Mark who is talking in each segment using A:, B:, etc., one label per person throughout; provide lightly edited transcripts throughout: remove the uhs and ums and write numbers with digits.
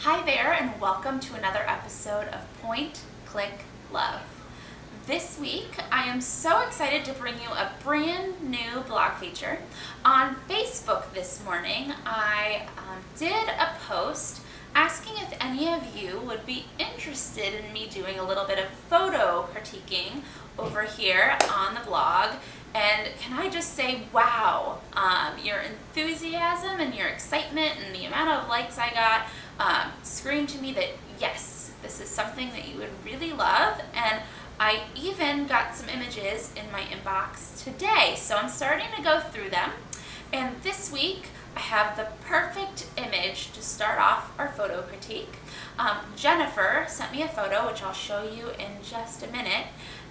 A: Hi there, and welcome to another episode of Point, Click, Love. This week, I am so excited to bring you a brand new blog feature. On Facebook this morning, I did a post asking if any of you would be interested in me doing a little bit of photo critiquing over here on the blog. And can I just say, wow, your enthusiasm and your excitement and the amount of likes I got screamed to me that yes, this is something that you would really love. And I even got some images in my inbox today, so I'm starting to go through them. And this week, I have the perfect image to start off our photo critique. Jennifer sent me a photo, which I'll show you in just a minute.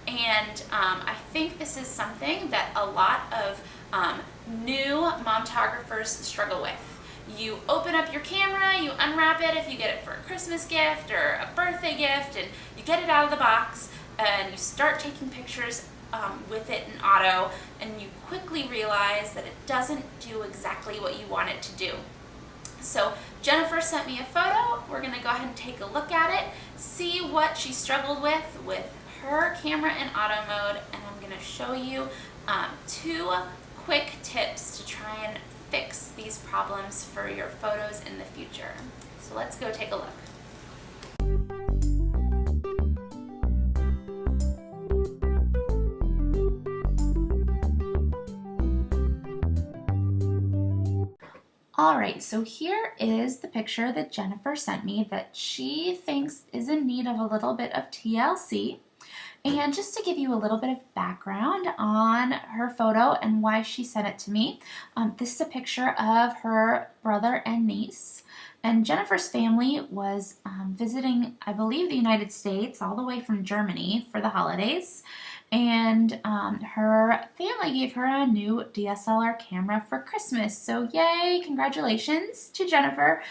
A: And I think this is something that a lot of new momtographers struggle with. You open up your camera, you unwrap it if you get it for a Christmas gift or a birthday gift, and you get it out of the box and you start taking pictures with it in auto, and you quickly realize that it doesn't do exactly what you want it to do. So Jennifer sent me a photo. We're going to go ahead and take a look at it, see what she struggled with her camera in auto mode, and I'm going to show you two quick tips to try and fix these problems for your photos in the future. So let's go take a look. Alright, so here is the picture that Jennifer sent me that she thinks is in need of a little bit of TLC. And just to give you a little bit of background on her photo and why she sent it to me, this is a picture of her brother and niece. And Jennifer's family was visiting, I believe, the United States, all the way from Germany for the holidays. And her family gave her a new DSLR camera for Christmas. So yay, congratulations to Jennifer.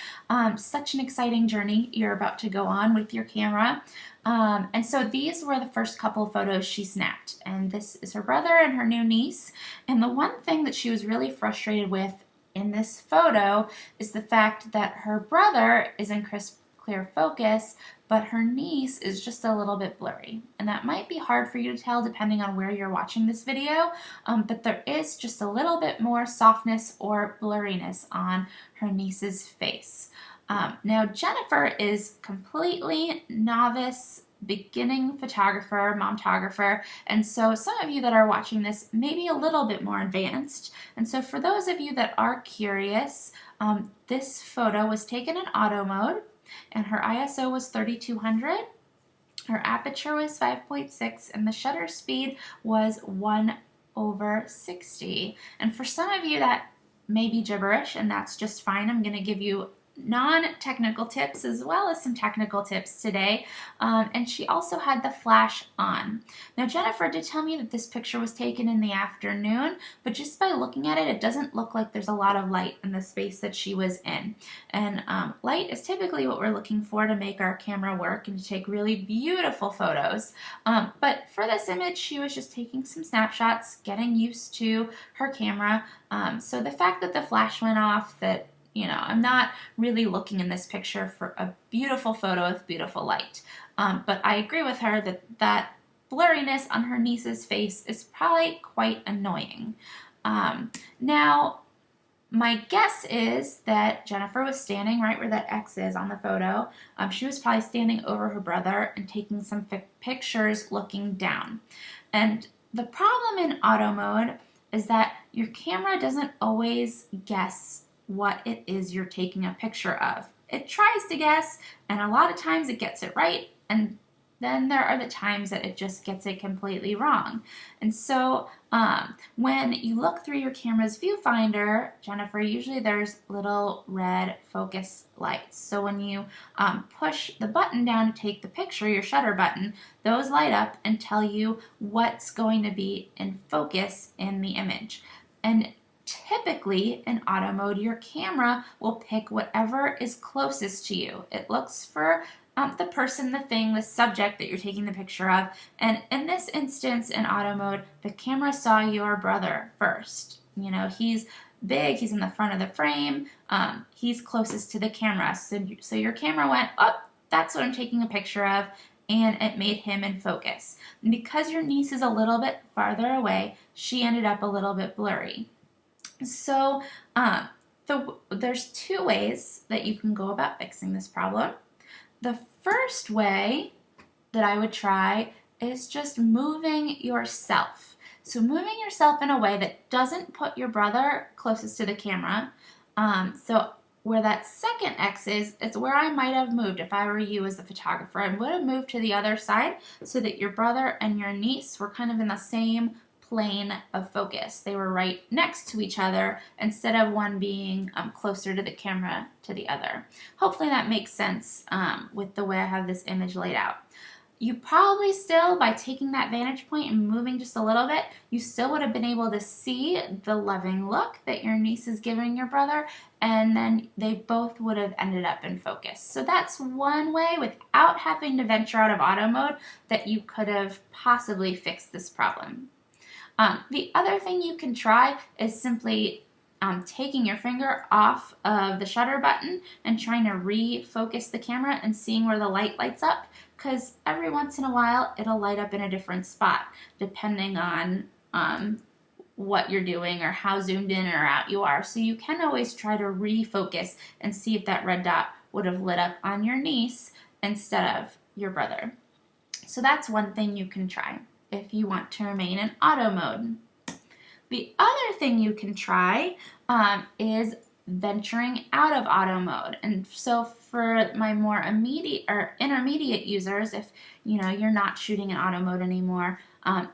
A: Such an exciting journey you're about to go on with your camera. And so these were the first couple of photos she snapped. And this is her brother and her new niece. And the one thing that she was really frustrated with in this photo is the fact that her brother is in crisp, clear focus, but her niece is just a little bit blurry. And that might be hard for you to tell depending on where you're watching this video, but there is just a little bit more softness or blurriness on her niece's face. Now Jennifer is completely novice, beginning photographer, momtographer, and so some of you that are watching this may be a little bit more advanced. And so for those of you that are curious, this photo was taken in auto mode, and her ISO was 3200, her aperture was 5.6, and the shutter speed was 1/60. And for some of you that may be gibberish, and that's just fine. I'm going to give you non-technical tips as well as some technical tips today. And she also had the flash on. Now Jennifer did tell me that this picture was taken in the afternoon, but just by looking at it, it doesn't look like there's a lot of light in the space that she was in. And light is typically what we're looking for to make our camera work and to take really beautiful photos. But for this image, she was just taking some snapshots, getting used to her camera. So the fact that the flash went off, that I'm not really looking in this picture for a beautiful photo with beautiful light. But I agree with her that that blurriness on her niece's face is probably quite annoying. Now, my guess is that Jennifer was standing right where that X is on the photo. She was probably standing over her brother and taking some pictures looking down. And the problem in auto mode is that your camera doesn't always guess what it is you're taking a picture of. It tries to guess, and a lot of times it gets it right, and then there are the times that it just gets it completely wrong. And so when you look through your camera's viewfinder, Jennifer, usually there's little red focus lights. So when you push the button down to take the picture, your shutter button, those light up and tell you what's going to be in focus in the image. And typically in auto mode, your camera will pick whatever is closest to you. It looks for the person, the thing, the subject that you're taking the picture of. And in this instance in auto mode, the camera saw your brother first. He's big, he's in the front of the frame, he's closest to the camera. So your camera went, oh, that's what I'm taking a picture of, and it made him in focus. And because your niece is a little bit farther away, she ended up a little bit blurry. So there's two ways that you can go about fixing this problem. The first way that I would try is just moving yourself. So moving yourself in a way that doesn't put your brother closest to the camera. So where that second X is, it's where I might have moved if I were you as the photographer. I would have moved to the other side so that your brother and your niece were kind of in the same plane of focus. They were right next to each other instead of one being closer to the camera to the other. Hopefully that makes sense with the way I have this image laid out. You probably still, by taking that vantage point and moving just a little bit, you still would have been able to see the loving look that your niece is giving your brother, and then they both would have ended up in focus. So that's one way, without having to venture out of auto mode, that you could have possibly fixed this problem. The other thing you can try is simply taking your finger off of the shutter button and trying to refocus the camera and seeing where the light lights up, because every once in a while it'll light up in a different spot depending on what you're doing or how zoomed in or out you are. So you can always try to refocus and see if that red dot would have lit up on your niece instead of your brother. So that's one thing you can try if you want to remain in auto mode. The other thing you can try is venturing out of auto mode. And so for my more immediate or intermediate users, if you're not shooting in auto mode anymore,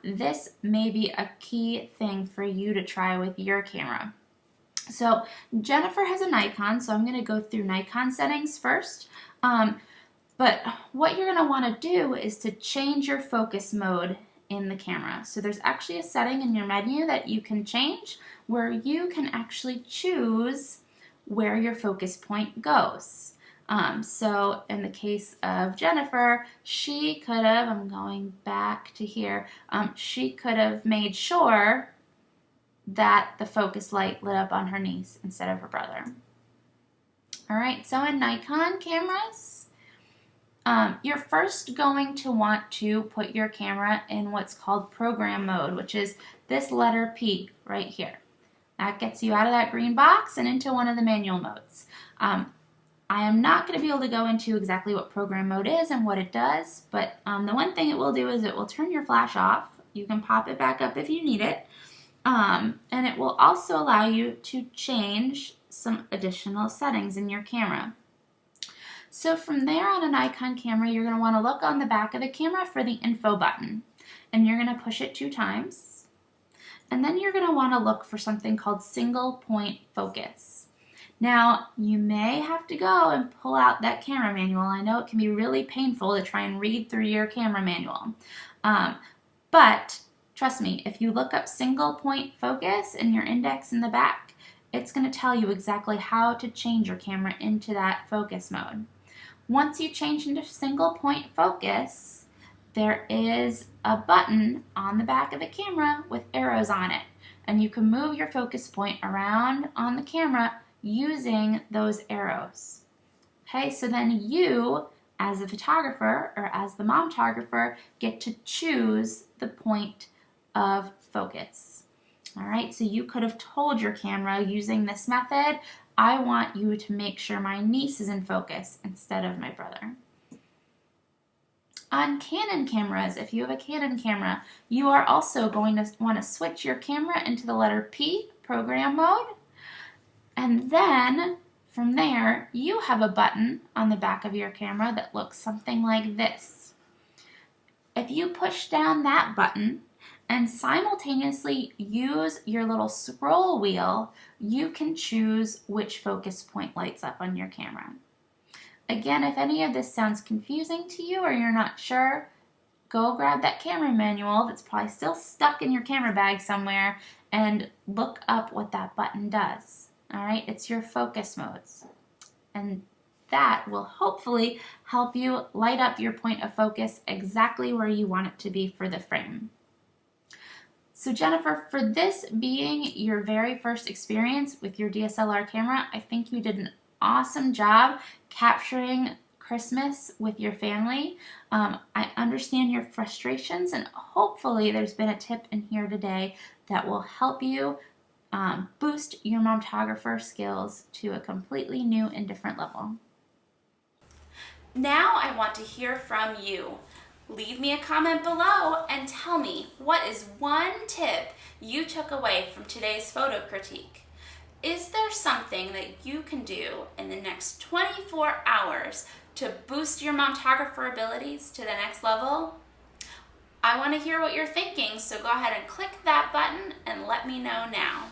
A: this may be a key thing for you to try with your camera. So Jennifer has a Nikon, so I'm going to go through Nikon settings first. But what you're going to want to do is to change your focus mode in the camera. So there's actually a setting in your menu that you can change where you can actually choose where your focus point goes. So in the case of Jennifer, she could have, I'm going back to here, she could have made sure that the focus light lit up on her niece instead of her brother. All right, so in Nikon cameras, you're first going to want to put your camera in what's called program mode, which is this letter P right here. That gets you out of that green box and into one of the manual modes. I am not going to be able to go into exactly what program mode is and what it does, but the one thing it will do is it will turn your flash off. You can pop it back up if you need it, and it will also allow you to change some additional settings in your camera. So from there on a Nikon camera, you're going to want to look on the back of the camera for the info button, and you're going to push it 2 times. And then you're going to want to look for something called single point focus. Now, you may have to go and pull out that camera manual. I know it can be really painful to try and read through your camera manual. But trust me, if you look up single point focus in your index in the back, it's going to tell you exactly how to change your camera into that focus mode. Once you change into single point focus, there is a button on the back of the camera with arrows on it, and you can move your focus point around on the camera using those arrows. Okay, so then you, as the photographer or as the momtographer, get to choose the point of focus. All right, so you could have told your camera using this method, I want you to make sure my niece is in focus instead of my brother. On Canon cameras, if you have a Canon camera, you are also going to want to switch your camera into the letter P, program mode, and then from there, you have a button on the back of your camera that looks something like this. If you push down that button and simultaneously use your little scroll wheel, you can choose which focus point lights up on your camera. Again, if any of this sounds confusing to you or you're not sure, go grab that camera manual that's probably still stuck in your camera bag somewhere and look up what that button does. All right, it's your focus modes. And that will hopefully help you light up your point of focus exactly where you want it to be for the frame. So Jennifer, for this being your very first experience with your DSLR camera, I think you did an awesome job capturing Christmas with your family. I understand your frustrations, and hopefully there's been a tip in here today that will help you boost your momtographer skills to a completely new and different level. Now I want to hear from you. Leave me a comment below and tell me, what is one tip you took away from today's photo critique? Is there something that you can do in the next 24 hours to boost your momtographer abilities to the next level? I want to hear what you're thinking, so go ahead and click that button and let me know now.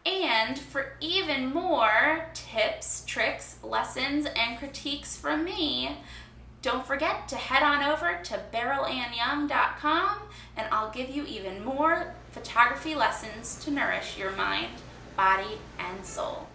A: And for even more tips, tricks, lessons, and critiques from me, don't forget to head on over to BerylAnnYoung.com, and I'll give you even more photography lessons to nourish your mind, body, and soul.